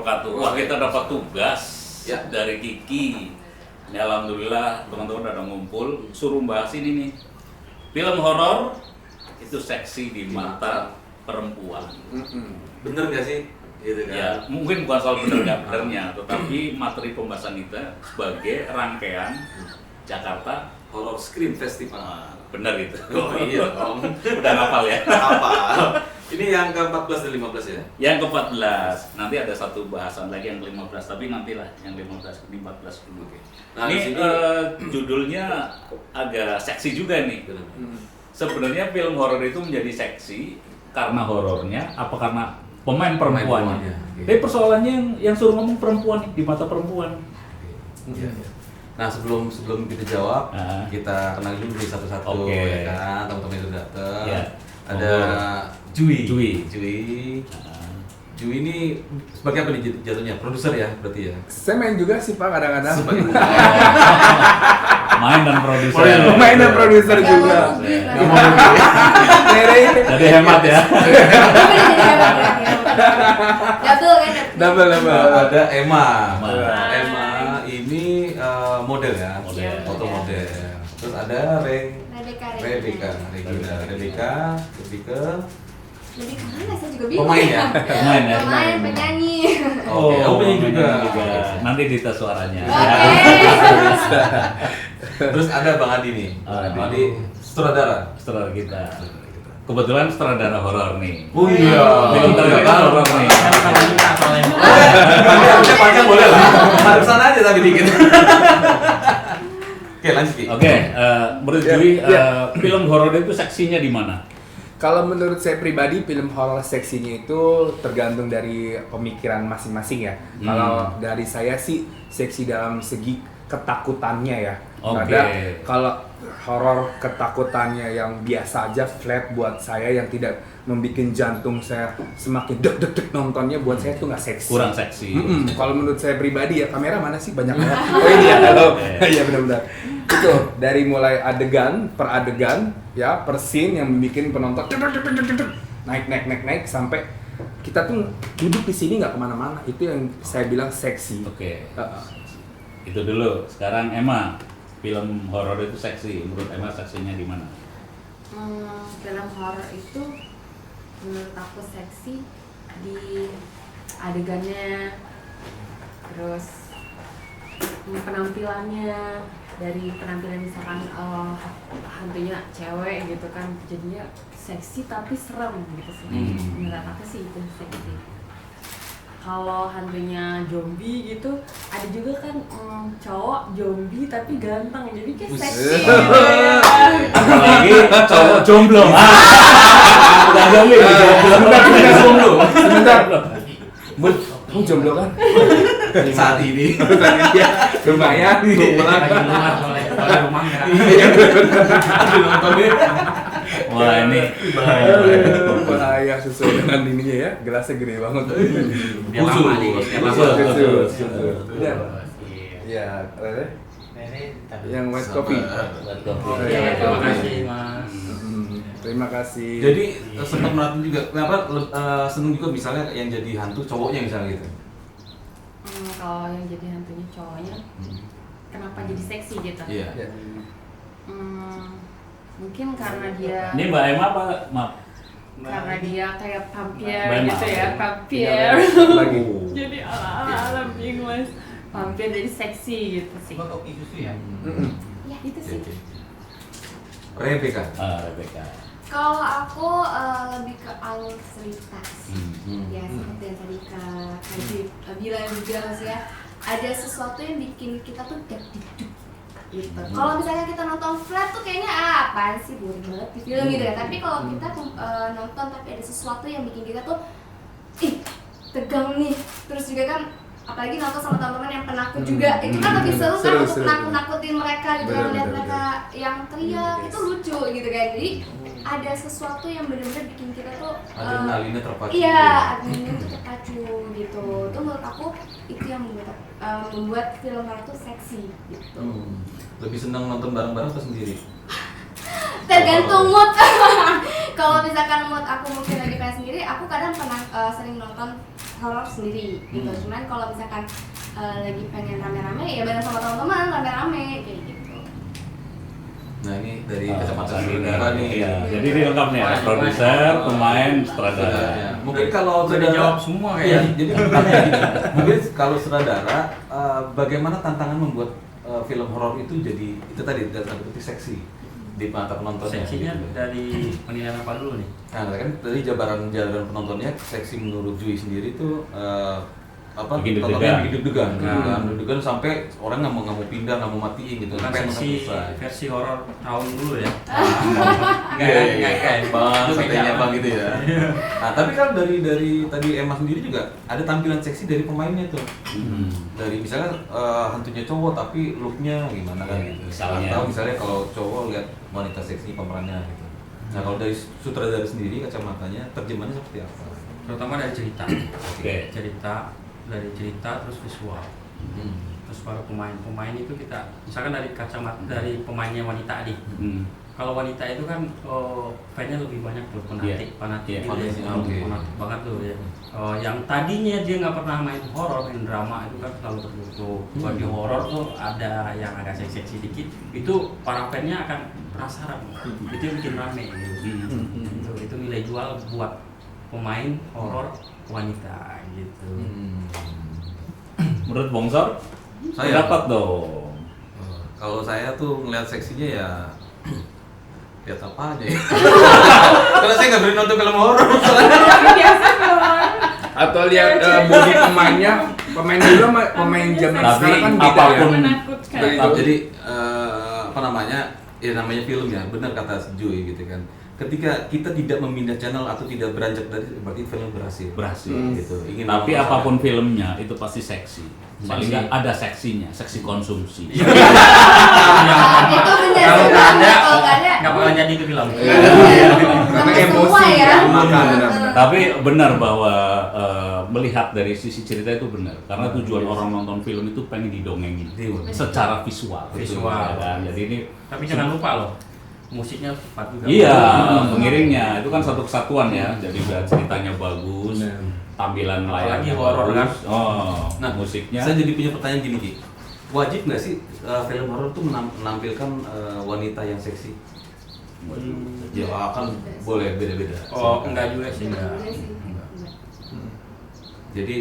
wabarakatuh. Wah, kita dapat tugas Ya. dari Kiki. Ya, alhamdulillah teman-teman udah ngumpul, suruh bahas ini nih. Film horor itu seksi di mata perempuan. Bener nggak sih? Gitu kan? Ya, mungkin bukan soal benar nggak benernya, tetapi materi pembahasan kita sebagai rangkaian Jakarta Horror Scream Festival. bener itu. Oh iya dong. Udah hafal ya. Apa? Ini yang ke-14 dan 15 ya? Yang ke-14, nanti ada satu bahasan lagi yang ke-15, tapi nantilah yang 15 ke 14 dulu. Nah, Ini di sini judulnya agak seksi juga nih. Sebenarnya film horor itu menjadi seksi karena horornya apa karena pemain perempuannya. Perempuannya, oke. Tapi persoalannya yang suruh ngomong perempuan nih, di mata perempuan. Iya. Nah sebelum kita jawab, Ah. kita kenal dulu nih satu-satu Oke. ya kan, teman-teman itu datang. Ya. Ada Jui. Jui. Jui ini sebagai apa nih jatuhnya? Produser ya berarti ya? Saya main juga sih Pak kadang-kadang. Sebagai Main dan produser. Main dan produser Nggak juga. mau rugi, Nggak mau rugi. Nere. Jadi hemat ya. Double kan? Double. Ada Emma. Emma. Emma ini model ya, Model. foto model. Terus ada Rebecca. Lebih ke Lebih kemana saya juga bingung. Pemain ya? Pemain ya? Pemain, penyanyi. Oke, penyanyi juga. Nanti dites suaranya. Oke. Terus ada Bang Adi nih. Adi. Bang Adi sutradara. Sutradara kita. Kebetulan sutradara horor nih. Oh iya. Film terkenal horor nih. Nanti panjang boleh lah. Harus sana aja tapi dikit. Oke, lanjut Ki. Oke, menurut Ya, Jui, ya. film horor itu seksinya di mana? Kalau menurut saya pribadi film horor seksinya itu tergantung dari pemikiran masing-masing ya. Kalau dari saya sih seksi dalam segi ketakutannya ya. Oke. Karena kalau horor ketakutannya yang biasa aja flat buat saya yang tidak membuat jantung saya semakin deg-deg nontonnya buat saya itu nggak seksi. Kurang seksi. Kalau menurut saya pribadi ya, kamera mana sih banyak banget. Oh ini ya, halo. Iya benar-benar. Itu dari mulai adegan per adegan ya, per scene yang bikin penonton naik sampai kita tuh duduk di sini nggak kemana-mana. Itu yang saya bilang seksi. Oke. Itu dulu. Sekarang Emma, film horor itu seksi. Menurut Emma seksinya di mana? Film horor itu menurut aku seksi di adegannya, terus penampilannya, dari penampilan misalkan hantunya cewek gitu kan, jadinya seksi tapi serem gitu sih. Menurut aku sih itu seksi. Kalau hantunya zombie gitu, ada juga kan cowok zombie tapi ganteng, jadi kayak seksi gitu ya. Apalagi cowok jomblo. Udah zombie, jomblo. Sebentar. Bun, kamu jomblo kan? Saat ini. Lumayan, pulang. Wah, ini Bahaya sesuai dengan ininya ya, gelasnya gede banget. Khusus. Ya, Rere? Yang white coffee. buat kopi. Iya, Terima kasih Mas. Terima kasih. Jadi sempat merhatiin juga. Kenapa seneng juga misalnya yang jadi hantu cowoknya misalnya gitu. Kalau yang jadi hantunya cowoknya, kenapa jadi seksi gitu? Iya. Ya. Mungkin karena dia Ini Mbak Emma apa? Maaf. karena dia kayak vampir Mbak Emma. gitu ya, vampir. Lagi. Jadi ala-ala bingung Mas. Vampir jadi seksi gitu sih. Kopi susu ya? Ya itu sih. Rebecca. Rebecca. Kalau aku lebih ke alur cerita sih. Ya Hmm. seperti yang tadi Kak bilang juga maksudnya ada sesuatu yang bikin kita tuh deg-deg gitu. Kalau misalnya kita nonton flat tuh kayaknya apaan sih, boring banget di film gitu ya. Tapi kalau kita nonton tapi ada sesuatu yang bikin kita tuh tegang nih. Terus juga kan apalagi nonton sama teman-teman yang penakut juga, itu kan lebih seru kan untuk nakut-nakutin mereka gitu, Bener, lihat bener, mereka yang teriak itu lucu gitu kan. Jadi ada sesuatu yang benar-benar bikin kita tuh Adrenalinnya terpacu. iya, adrenalinnya tuh terpacu gitu. Itu menurut aku itu yang membuat film horor tuh seksi gitu. Lebih senang nonton bareng-bareng atau sendiri? Tergantung mood. Kalau misalkan mood aku mungkin lagi pengen sendiri, aku kadang pernah sering nonton horor sendiri gitu. Cuman kalau misalkan lagi pengen rame-rame ya bareng sama teman-teman rame-rame kayak gitu. Nah ini dari kacamata sutradara nih. Iya, jadi ini lengkap nih, ada produser, pemain, sutradara. Mungkin kalau Udah dijawab semua Iya, kayaknya. jadi pertanyaannya gini. Mungkin kalau sutradara, bagaimana tantangan membuat film horor itu jadi itu tadi dalam tanda kutip seksi di mata penontonnya? Seksinya gitu. dari penilaian apa dulu nih? Nah, kan dari jabaran penontonnya seksi menurut Jui sendiri itu apa Bikin tontonnya deg-degan. bikin deg-degan sampai orang nggak mau pindah, nggak mau matiin gitu. Bukan Sampai seksi selesai. versi horor tahun dulu ya. Iya, bang, Itu satenya beda. bang gitu ya. Nah, tapi kan dari tadi Emma sendiri juga ada tampilan seksi dari pemainnya tuh. Dari misalnya hantunya cowok tapi looknya gimana kan gitu. Misalnya. Atau misalnya kalau cowok lihat wanita seksi pemerannya gitu. Nah, kalau dari sutradara sendiri kacamatanya terjemahannya seperti apa? Terutama dari cerita. Oke. Dari cerita terus visual. Terus baru pemain itu kita misalkan dari kacamata dari pemainnya wanita nih. Kalau wanita itu kan fan-nya lebih banyak tuh, fanatik Iya, gitu ya. oke. Fanatik banget tuh ya. Yang tadinya dia nggak pernah main horor, main drama itu kan selalu tertutup. Kalau di horor tuh ada yang agak seksi dikit, itu para fan-nya akan penasaran. Itu yang bikin rame gitu. Itu nilai jual buat pemain horor wanita gitu. Menurut Bongsor, Saya dapat dong. Kalau saya tuh ngeliat seksinya ya lihat apa aja ya. Karena saya nggak berani nonton film horor. Atau lihat body pemainnya, pemain dulu sama pemain zaman Tapi sekarang kan beda ya. apapun Menakutkan. Tetap, jadi apa namanya? Ya namanya film ya, benar kata Joy gitu kan. Ketika kita tidak memindah channel atau tidak beranjak dari berarti film berhasil. Berhasil. Gitu. Ingin Tapi nonton apapun saya. filmnya itu pasti seksi. Paling nggak ada seksinya, seksi konsumsi. Itu benar Kalau sih, nggak ada, kalau nggak ada nggak bakal jadi itu film. Karena Sampai emosi semua ya. yang makan benar-benar. Tapi benar bahwa melihat dari sisi cerita itu benar. Karena tujuan orang nonton film itu pengen didongengin secara visual. Visual. Ya kan? Jadi ini Tapi jangan lupa loh, musiknya tepat juga. iya, pengiringnya itu kan satu kesatuan ya. Jadi udah ceritanya bagus, tampilan layarnya Apalagi horor kan. bagus. Oh, Nah, musiknya. Saya jadi punya pertanyaan gini Ki. Wajib nggak sih film horor tuh menampilkan wanita yang seksi? Ya kan boleh beda-beda. Oh, enggak juga sih. Benar Enggak. sih. Jadi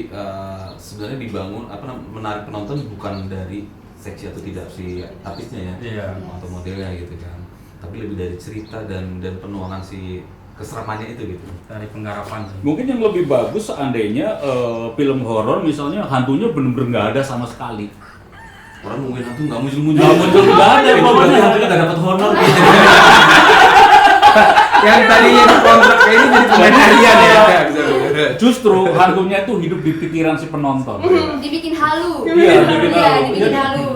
sebenarnya dibangun menarik penonton bukan dari seksi atau tidak si artisnya ya, Iya. atau modelnya gitu kan. Tapi lebih dari cerita dan penuangan si keseramannya itu gitu. Dari penggarapan sih. Mungkin yang lebih bagus seandainya film horor misalnya hantunya bener-bener nggak ada sama sekali. Orang nungguin hantu nggak muncul-muncul. Nggak muncul-nggak ada, Itu pokoknya. berarti hantunya nggak dapat honor gitu. Yang tadinya di kontrak ini jadi pemain harian ya. Justru hantunya itu hidup di pikiran si penonton. Dibikin halu. Iya, dibikin halu. dibikin halu.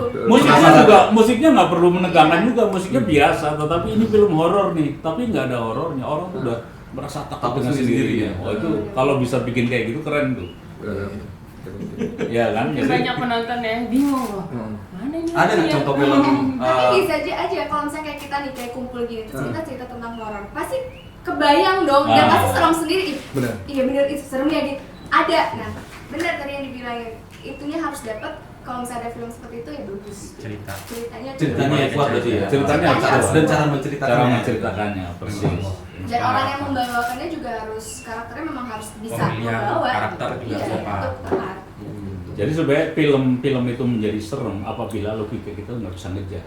Musiknya nggak perlu menegangkan juga, musiknya biasa. Tetapi ini film horor nih, tapi nggak ada horornya. Orang tuh udah merasa takut dengan sendirinya. Oh itu kalau bisa bikin kayak gitu keren tuh. Ya kan? Jadi Banyak penonton ya bingung loh. Mana ini? Ada nggak dia? contoh film? Tapi bisa aja kalau misalnya kayak kita nih kayak kumpul gini terus kita cerita tentang horor pasti kebayang dong dan pasti serem sendiri. Benar. Iya bener itu serem ya gitu. Ada. Nah benar tadi yang dibilangin itunya harus dapat. Kalau misalnya ada film seperti itu ya bagus. Cerita. Ceritanya yang kuat berarti ya. Ceritanya harus Cara- kuat. dan cara menceritakannya. cara menceritakannya persis. Dan orang yang membawakannya juga harus karakternya memang harus bisa Pemilihan membawa. karakter juga Iya, tepat. itu tepat. Jadi sebenarnya film itu menjadi serem apabila logika kita nggak bisa ngejar.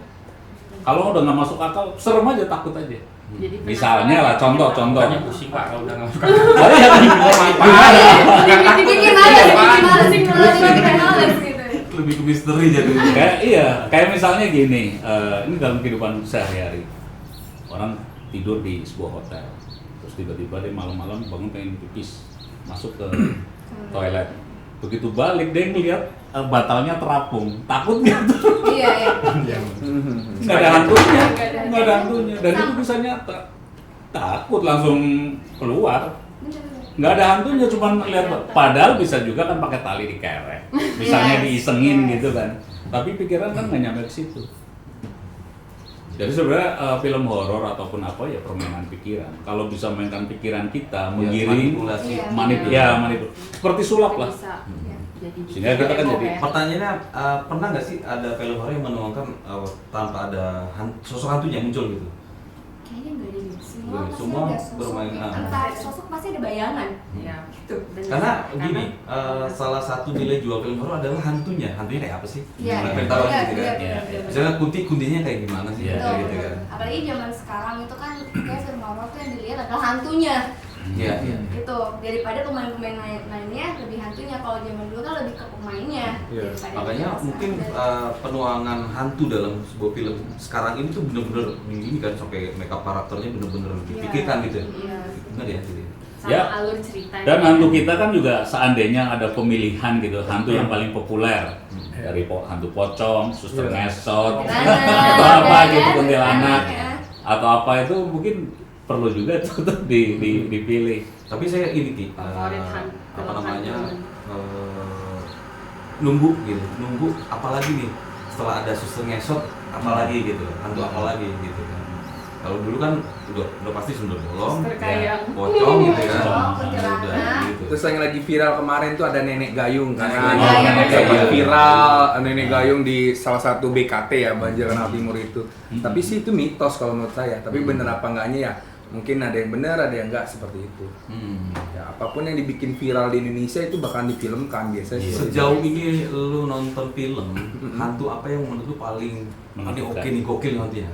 Kalau udah nggak masuk akal, serem aja, takut aja. Jadi Misalnya lah, contoh. Makanya pusing Pak kalau udah nggak suka. Dibikin males, dibikin males gitu. Lebih ke misteri jadi. Kayak misalnya gini, ini dalam kehidupan sehari-hari. Orang tidur di sebuah hotel, terus tiba-tiba dia malam-malam bangun pengen pipis, masuk ke toilet. Begitu balik dia ngeliat batalnya terapung, takut nggak tuh? Iya. Nggak ada hantunya, dan itu bisa nyata. Takut langsung keluar. Nggak ada hantunya, cuma lihat. Padahal bisa juga kan pakai tali dikerek, misalnya Yes, diisengin yes. gitu kan. Tapi pikiran kan nggak nyampe ke situ. Jadi sebenarnya film horor ataupun apa ya permainan pikiran. Kalau bisa mainkan pikiran kita, menggiring, manipulasi. manipulasi. Seperti sulap lah. Bisa. Jadi Sehingga kita kan jadi Pertanyaannya, pernah nggak sih ada film horor yang menuangkan tanpa ada sosok hantunya muncul gitu? Kayaknya nggak ada nih. Semua Nggak, pasti semua ada sosok. bermain, Entah sosok pasti ada bayangan. Ya. Gitu. Karena gini, salah satu nilai jual film horor adalah hantunya. Hantunya kayak apa sih? Iya. Pengen tahu gitu kan? Iya. Misalnya kuntinya kayak gimana sih? Iya. Kayak gitu kan? Apalagi zaman sekarang itu kan kayak film horor tuh yang dilihat adalah hantunya. Iya, iya. Itu daripada pemain-pemain lainnya lebih hantunya. Kalau zaman dulu kan lebih ke pemainnya. Iya. daripada Makanya yang mungkin sekarang. penuangan hantu dalam sebuah film sekarang ini tuh bener-bener ini kan sampai makeup karakternya bener-bener dipikirkan gitu. Iya. Bener ya? Gitu. Sama Ya. alur cerita. dan hantu kita kan juga seandainya ada pemilihan gitu, hantu yang paling populer dari hantu pocong, suster ngesot, Kuntilanak, atau apa ya gitu kan? kuntilanak, Ya. atau apa itu mungkin perlu juga tuh dipilih. Tapi saya ini Ki, Favorit apa namanya hantu. nunggu gitu, nunggu apalagi nih setelah ada suster ngesot apalagi gitu, hantu apalagi gitu kan. Kalau dulu kan udah pasti sundel bolong, Suster Kayang. pocong gitu kan, Pocong, udah kuntilanak. gitu. Terus yang lagi viral kemarin tuh ada nenek gayung kan. Nenek gayung. Nenek Iya, iya. viral nenek gayung di salah satu BKT ya, Banjar Kanal Timur itu. Tapi sih itu mitos kalau menurut saya. Tapi bener apa enggaknya ya? Mungkin ada yang benar, ada yang enggak seperti itu. Ya, apapun yang dibikin viral di Indonesia itu bakal difilmkan biasanya. Sejauh ini lu nonton film, hantu apa yang menurut lu paling Menakutkan. oke nih, gokil nanti ya?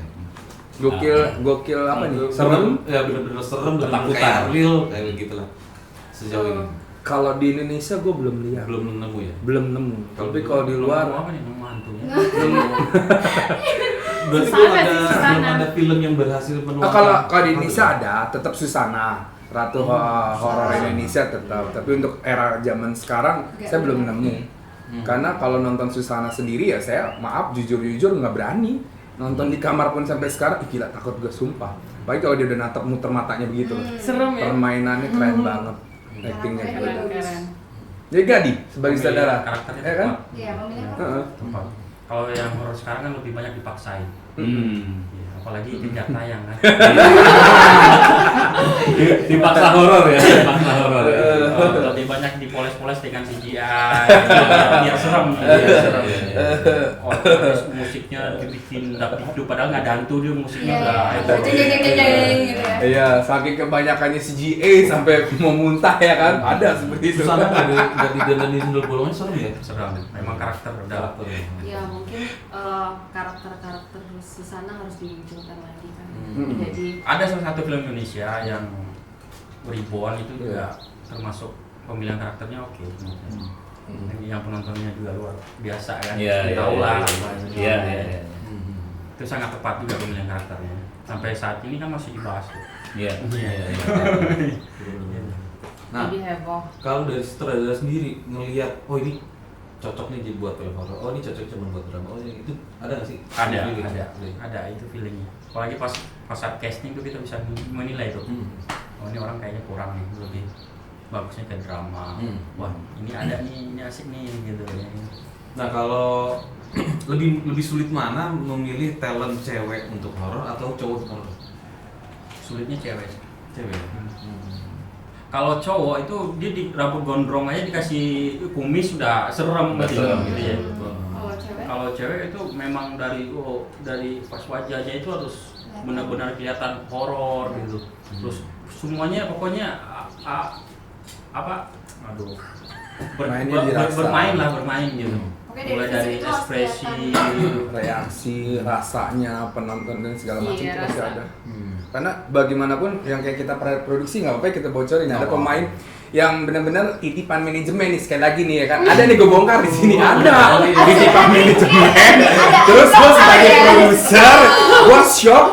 Gokil apa nih? Serem. Ya bener-bener serem, bener-bener Ketakutan. kayak real, kayak gitu lah. Sejauh ini Kalau di Indonesia gue belum lihat. belum nemu ya. Belum nemu. Tapi kalau di Nemu luar apa nih nemu hantunya? Berarti Susana belum ada sih, Susana. belum ada film yang berhasil menuangkan. kalau di Indonesia ada, tetap Susana. Ratu horor Indonesia tetap. Tapi untuk era zaman sekarang Nggak saya belum ada. nemu. Karena kalau nonton Susana sendiri ya saya maaf jujur-jujur nggak berani. Nonton di kamar pun sampai sekarang, ih gila takut gue sumpah. Apalagi kalau dia udah natap muter matanya begitu loh. Serem ya. Permainannya keren banget. Actingnya Karakternya keren. bagus. Keren. Jadi Gadi sebagai Pemilihan saudara, karakternya ya kan? tepat. Iya, pemilihan Heeh. Tepat. Kalau yang horor sekarang kan lebih banyak dipaksain. Ya, apalagi tidak tayang kan. Dipaksa horor ya, dipaksa horor. Lebih banyak dipoles-poles dengan CGI biar serem. Oh, terus musiknya dibikin dangdut padahal nggak ada hantu dia musiknya Iya, udah jeng jeng jeng jeng gitu ya. Iya, saking kebanyakannya CGA sampai mau muntah ya kan, ada seperti itu. Susana nggak didandani sundel bolongnya serem ya? serem. Memang karakter udah Ya mungkin karakter-karakter Susana harus dimunculkan lagi kan. Jadi ada salah satu film Indonesia yang Reborn itu juga termasuk pemilihan karakternya oke. Yang penontonnya juga luar biasa kan. Iya, Tahu lah. Iya, iya, iya. Itu sangat tepat juga pemilihan karakternya. Sampai saat ini kan masih dibahas tuh. Iya. Nah, jadi heboh. kalau dari sutradara sendiri ngelihat, oh ini cocok nih jadi buat film horor, oh ini cocok cuma buat drama, oh ini itu ada nggak sih? Ada, Gitu. ada itu feelingnya. Apalagi pas saat casting tuh kita bisa menilai tuh. Oh ini orang kayaknya kurang nih, lebih bagusnya ke drama. Wah ini ada nih, ini asik nih gitu ya. Nah kalau lebih sulit mana memilih talent cewek untuk horor atau cowok untuk horor? Sulitnya cewek. Cewek. Kalau cowok itu dia di rambut gondrong aja dikasih kumis sudah serem Udah gitu, serem, gitu ya. Kalau cewek Kalau cewek itu memang dari pas wajahnya itu harus benar-benar kelihatan horor gitu. Terus semuanya pokoknya Mainnya dirasa. bermain gitu. Oke, dari Mulai fisik dari itu harus ekspresi, Reaksi, rasanya, penonton dan segala macam Iya, itu pasti rasa. ada. Karena bagaimanapun yang kayak kita produksi nggak apa-apa kita bocorin. Ada Nggak pemain yang benar-benar titipan manajemen nih sekali lagi nih ya kan. Ada nih gue bongkar di sini ada titipan manajemen. Terus gue sebagai produser, gue shock,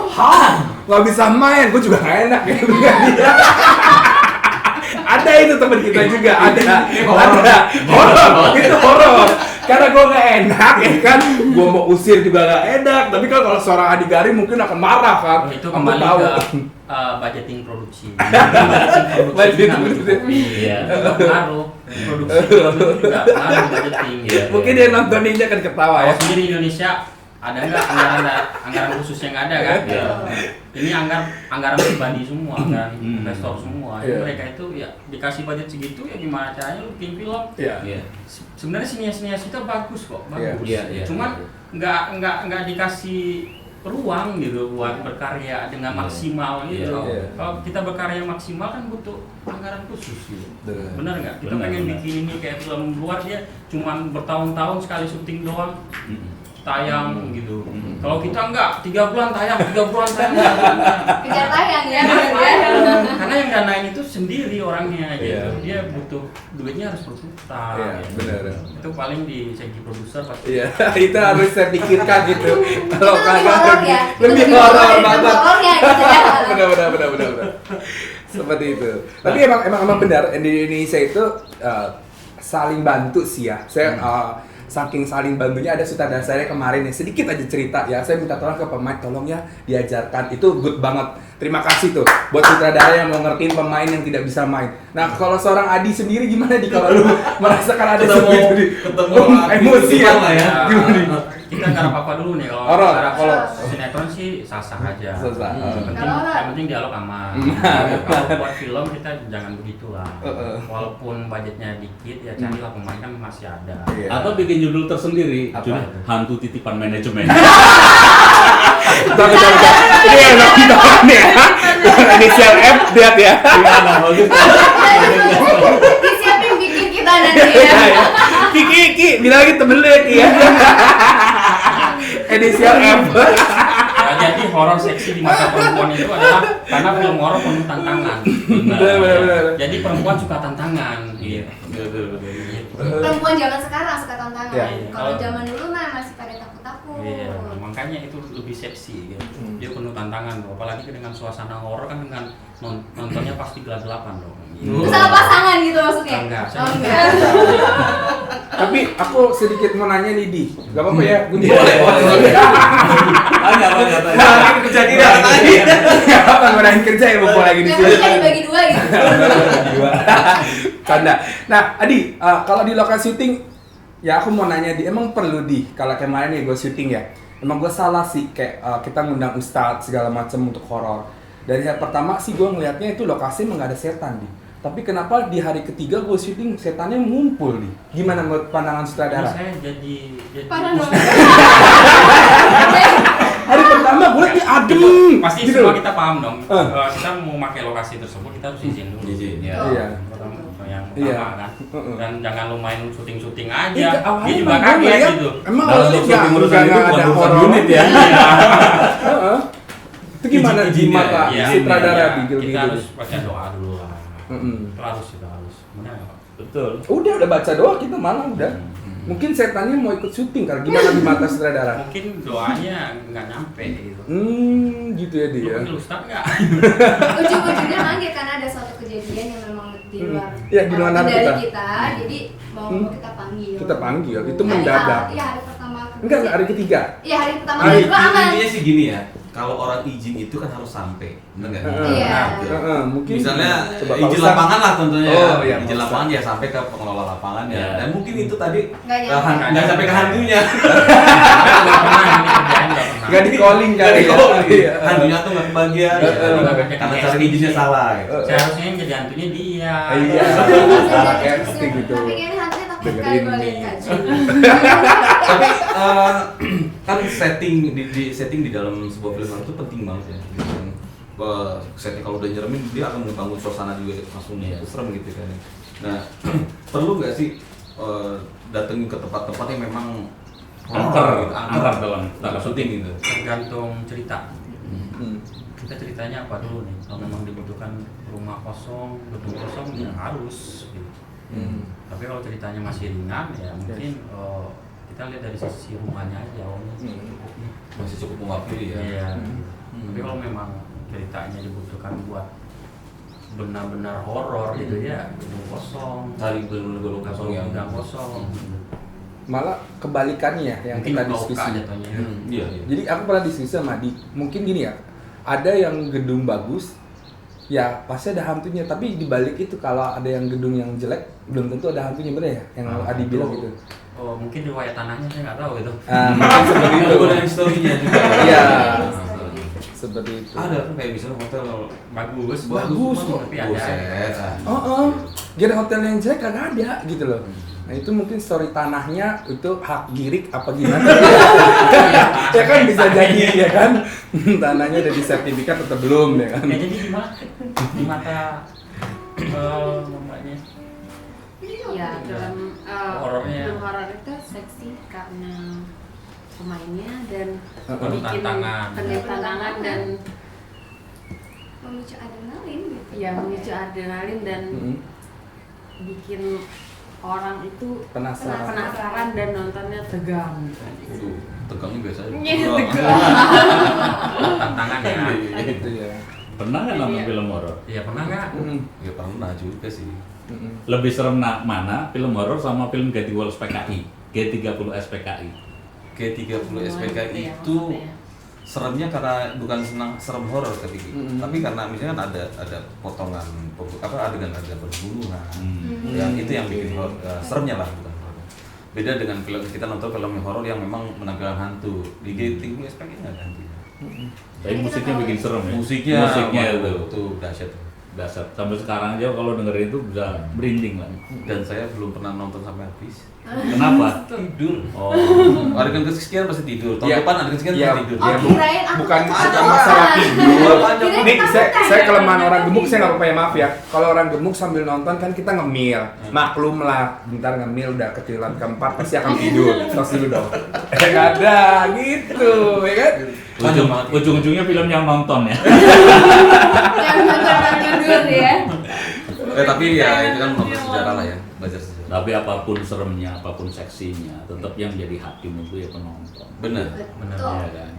nggak bisa main. Gue juga nggak enak ya dengan dia. Ada itu teman kita juga ada horor itu horor karena gue nggak enak ya kan, gue mau usir juga nggak enak. Tapi kan kalau seorang Adigari mungkin akan marah kan. itu Kamu kembali tahu. ke budgeting produksi. Budgeting Budgeting kan produksi. Iya. juga pengaruh. Produksi film itu juga pengaruh budgeting. Iya. Mungkin dia nonton ini akan ketawa ya. Kalau sendiri Indonesia ada nggak anggaran khususnya nggak ada kan? Iya. Ini anggaran pribadi semua, anggaran investor semua. Jadi Iya. mereka itu ya dikasih budget segitu ya gimana caranya lu bikin film? Iya. Iya. Sebenarnya sinias kita bagus kok, bagus. Iya, iya, Cuman iya. nggak dikasih ruang gitu buat berkarya dengan Iya. maksimal gitu. Iya. Kalau kita berkarya maksimal kan butuh anggaran khusus gitu. Benar. Benar nggak? Kita Benar, pengen benar. bikin ini kayak film luar dia cuman bertahun-tahun sekali syuting doang tayang gitu. Kalau kita enggak 3 bulan tayang. Kejar tayang ya. Karena yang danain itu sendiri orangnya gitu. Iya. Dia butuh duitnya harus berputar. Iya, gitu. benar. Itu paling di segi produser pasti. Iya, itu harus saya pikirkan gitu. Kalau Itu lebih kagak horor ya. lebih Itu horor dari banget. horornya gitu ya. Benar. Seperti itu. Tapi emang benar di Indonesia itu saling bantu sih ya. Saya saking saling bantunya ada sutradara saya kemarin nih sedikit aja cerita ya. Saya minta tolong ke pemain, tolong ya diajarkan. Itu good banget. Terima kasih tuh buat sutradara yang mau ngertiin pemain yang tidak bisa main. Nah, kalau seorang Adi sendiri gimana nih kalau lu merasakan ada seperti itu? Emosi lah ya. Gimana? Kita nggak apa-apa dulu nih kalau Horor, kalau horor. sinetron sih sah-sah aja. Sah-sah. Yang penting dialog aman. Kalau buat film kita jangan begitulah. Walaupun budgetnya dikit ya carilah pemain kan masih ada. Iya. Atau bikin judul tersendiri, Apa judul itu? Hantu Titipan Manajemen. Betul. Ini yang nonton ya. Inisial F lihat ya. Gimana bagus? Disiapin bikin kita nanti ya. Ki, bilang lagi temen lu ya Ki ya. Inisial F. Ya, jadi horor seksi di mata perempuan itu adalah karena film horor penuh tantangan. Benar. Jadi perempuan suka tantangan. Iya, betul. Perempuan zaman sekarang suka tantangan. Iya. Kalau zaman dulu mah masih pada takut-takut. Iya, makanya itu lebih seksi gitu. Dia penuh tantangan loh. Apalagi dengan suasana horor kan dengan nontonnya pasti gelap-gelapan dong. Terus sama pasangan gitu maksudnya? Enggak, Oh, enggak. Tapi aku sedikit mau nanya nih Di. Gak apa-apa ya? Gue Boleh. Tanya. Nah, kerja tidak tadi. Gak apa-apa ngurahin kerja ya mumpung lagi di Yang sini. penting kan dibagi dua gitu. Canda. Nah, Adi, kalau di lokasi syuting, ya aku mau nanya Di, emang perlu Di, kalau kemarin nih gue syuting ya, emang gue salah sih kayak kita ngundang ustadz segala macam untuk horor. Dari hari pertama sih gue ngelihatnya itu lokasi emang gak ada setan Di. Tapi kenapa di hari ketiga gue syuting setannya ngumpul Di? Gimana menurut pandangan sutradara? Saya jadi Paranoid. Hari pertama gue liat dia adem. pasti gitu. semua kita paham dong. Kita mau pakai lokasi tersebut kita harus izin dulu. Izin, ya. Iya. Yang Iya. pertama kan. Dan jangan lu main syuting-syuting aja. Iya, awalnya Dia juga emang gue kaget ngeliat, gitu. emang Dalam awalnya syuting urusan itu nggak bukan ada urusan horor. unit ya. Heeh. Itu gimana di Izin-izinnya, mata Iya, sutradara iya. di gitu? Kita harus baca doa dulu lah. Mm-mm. Itu harus. Benar nggak, Pak? Betul. Udah baca doa kita malah udah. Mungkin setannya mau ikut syuting kan? Gimana di mata sutradara? Mungkin doanya nggak nyampe gitu. Gitu ya dia. Lu panggil Ustadz nggak? Ujung-ujungnya manggil karena ada suatu kejadian yang memang di luar Iya, di luar nalar kendali kita. jadi mau kita panggil. Kita panggil, itu Hari mendadak. Iya, hari pertama. Enggak, hari ketiga. Iya, hari pertama Hari dan kedua aman. Intinya sih gini ya, kalau orang izin itu kan harus sampai, benar nggak? Iya. Mungkin Misalnya coba Pak izin Ustadz. lapangan lah tentunya Oh, ya. iya, Izin Pak lapangan ya sampai ke pengelola lapangan ya. Iya. Dan mungkin itu tadi Nggak nyampe. nggak sampai ke hantunya. Nggak pernah ini kerjaan nggak pernah. Nggak di calling Nggak kali ya. di-calling. Iya. Hantunya tuh nggak kebagian. Iya, Karena cara izinnya salah. Gitu. Seharusnya yang jadi hantunya dia. Iya. Salah casting gitu. Tapi kayaknya hantunya takut Dengerin sekali kalau nih. lihat kaji. Tapi kan setting di dalam sebuah film itu penting banget ya. Gitu kan. Setting kalau udah nyeremin dia akan membangun suasana juga langsung serem gitu kan. Nah, perlu nggak sih datengin ke tempat-tempat yang memang angker dalam tanda syuting gitu. Tergantung cerita. Hmm. Kita ceritanya apa dulu nih? Kalau memang dibutuhkan rumah kosong, gedung kosong ya harus. Gitu. Tapi kalau ceritanya masih ringan ya mungkin kita lihat dari sisi rumahnya aja. masih cukup mewakili ya. Iya. Tapi kalau memang ceritanya dibutuhkan buat benar-benar horor gitu ya, gedung kosong, Cari gedung kosong yang gudang kosong. Malah kebalikannya yang Mungkin kita bau diskusi. jatuhnya. Iya. Jadi aku pernah diskusi sama Adi, mungkin gini ya, ada yang gedung bagus, ya pasti ada hantunya. Tapi di balik itu kalau ada yang gedung yang jelek, belum tentu ada hantunya, bener ya? Yang Adi bilang gitu. Oh, mungkin riwayat tanahnya saya nggak tahu itu. Mungkin seperti itu. Ada historinya juga. Iya. Seperti itu. Ada kan kayak misalnya hotel Bagus, Bagus. tapi ada. Buset. Jadi hotel yang jelek kagak ada gitu loh. Nah itu mungkin story tanahnya itu hak girik apa gimana? Ya kan bisa jadi ya kan. Tanahnya udah disertifikat atau belum ya kan? Ya jadi gimana? Di mata namanya Ya, dalam Horornya. film horor itu seksi karena pemainnya dan Penuh bikin tantangan. penuh tantangan dan Memicu adrenalin gitu. ya memicu adrenalin dan bikin orang itu penasaran dan nontonnya tegang. Waduh, tegangnya biasa aja. Iya, tegang. tantangan ya. Gitu ya. Pernah nggak nonton film horor? Iya pernah nggak? Ya pernah juga sih. Lebih serem mana film horor sama film G30 SPKI? G30 SPKI. G30 SPKI Ya, itu maksudnya. seremnya karena bukan serem horor tapi karena misalnya kan ada potongan adegan-adegan pembunuhan. Yang itu yang bikin seremnya lah, bukan horor. Beda dengan film kita nonton film horor yang memang menampilkan hantu. Di G30 SPKI nggak ada hantunya. Tapi musiknya bikin serem ya. Musiknya itu dahsyat. Dasar sampai sekarang aja kalau dengerin itu bisa merinding lah. Dan saya belum pernah nonton sampai habis. Kenapa? Tidur. Oh, Adegan kesekian pasti tidur. Tahun Ya. depan adegan sekian Ya, pasti tidur. ya, Kirain aku bukan ketakutan. masalah tidur. Kirain Nih, ketakutan. saya kelemahan orang gemuk, saya nggak apa-apa ya, maaf ya. Kalau orang gemuk sambil nonton kan kita ngemil. Maklum lah, bentar ngemil udah ketiduran keempat pasti akan tidur. Tos dulu dong. Nggak ada, gitu, ya kan? ujung-ujungnya film yang nonton ya. Yang nonton tidur ya. Tapi ya itu kan belajar sejarah lah ya, belajar sejarah. Tapi apapun seremnya, apapun seksinya, tetap yang jadi hakim itu ya penonton. Bener. Betul. Iya kan.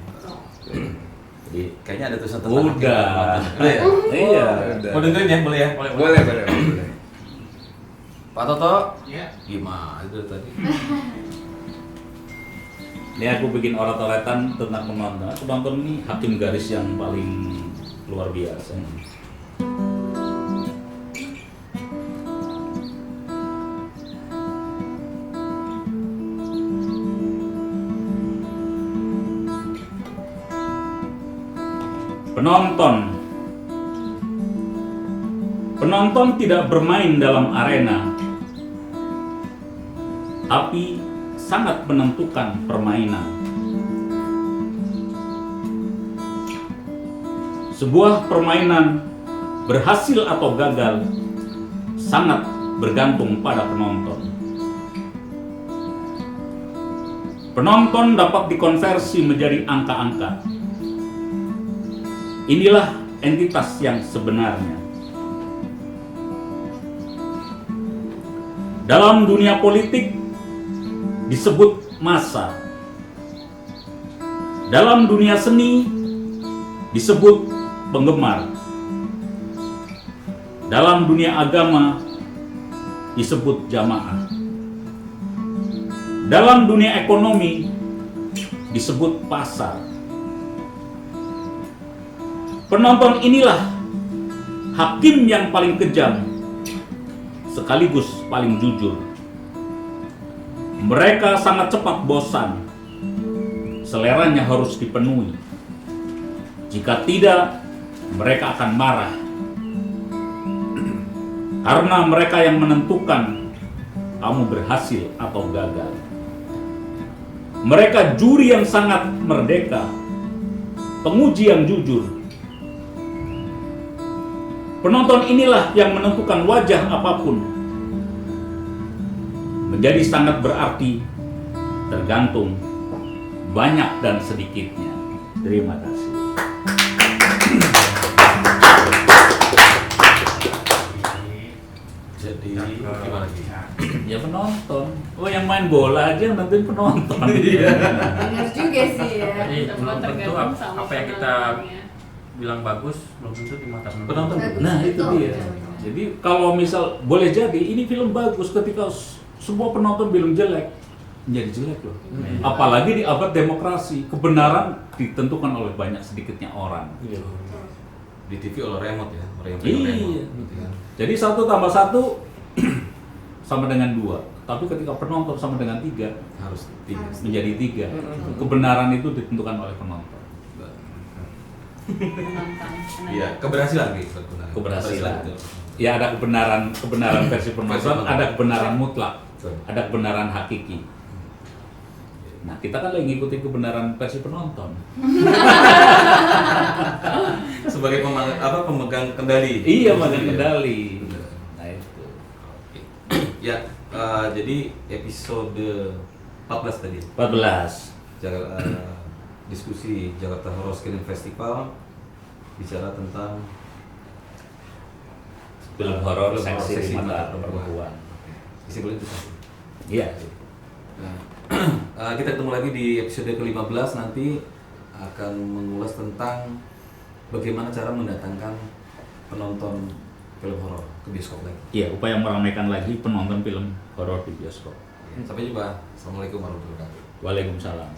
Jadi Kayaknya ada tulisan udah. Udah ya? Iya. Udah. Mau dengerin ya, boleh ya? Boleh. Pak Toto? Iya. Gimana itu tadi? Ini aku bikin orat-oratan tentang penonton. Penonton ini hakim garis yang paling luar biasa. Penonton tidak bermain dalam arena, tapi sangat menentukan permainan. Sebuah permainan berhasil atau gagal sangat bergantung pada penonton. Penonton dapat dikonversi menjadi angka-angka. Inilah entitas yang sebenarnya. Dalam dunia politik disebut massa. Dalam dunia seni disebut penggemar. Dalam dunia agama disebut jamaah. Dalam dunia ekonomi disebut pasar. Penonton inilah hakim yang paling kejam sekaligus paling jujur. Mereka sangat cepat bosan. Seleranya harus dipenuhi. Jika tidak, mereka akan marah. Karena mereka yang menentukan kamu berhasil atau gagal. Mereka juri yang sangat merdeka, penguji yang jujur. Penonton inilah yang menentukan wajah apapun. Menjadi sangat berarti, tergantung banyak dan sedikitnya. Terima kasih. Jadi gimana lagi? Ya penonton. Oh yang main bola aja yang nentuin penonton. Benar juga sih ya. Jadi belum tentu tergantung sama apa yang kita penontonnya. bilang bagus belum tentu di mata Penonton. Nah itu dia. Jadi kalau misal boleh jadi ini film bagus ketika semua penonton bilang jelek, menjadi jelek loh. Apalagi di abad demokrasi, kebenaran ditentukan oleh banyak sedikitnya orang. di TV oleh remote ya, orang yang Iya. pegang remote, gitu kan. Jadi 1 tambah 1 sama dengan 2. Tapi ketika penonton sama dengan 3 Harus tiga. menjadi 3. Kebenaran itu ditentukan oleh penonton. Menantang. Iya, keberhasilan gitu. Keberhasilan. Ya ada kebenaran versi penonton, ada kebenaran mutlak, Betul. ada kebenaran hakiki. Nah kita kan lagi ngikutin kebenaran versi penonton. Sebagai pemegang kendali. Iya, memegang kendali. Nah itu. Ya, jadi episode 14 tadi. 14. Diskusi Jakarta Horror Screening Festival bicara tentang Film horor film horor seksi mata perempuan. perempuan. Kesimpulan itu satu. Iya. Nah, kita ketemu lagi di episode ke-15 nanti akan mengulas tentang bagaimana cara mendatangkan penonton film horor ke bioskop lagi. Iya, upaya meramaikan lagi penonton film horor di bioskop. Sampai jumpa. Assalamualaikum warahmatullahi wabarakatuh. Waalaikumsalam.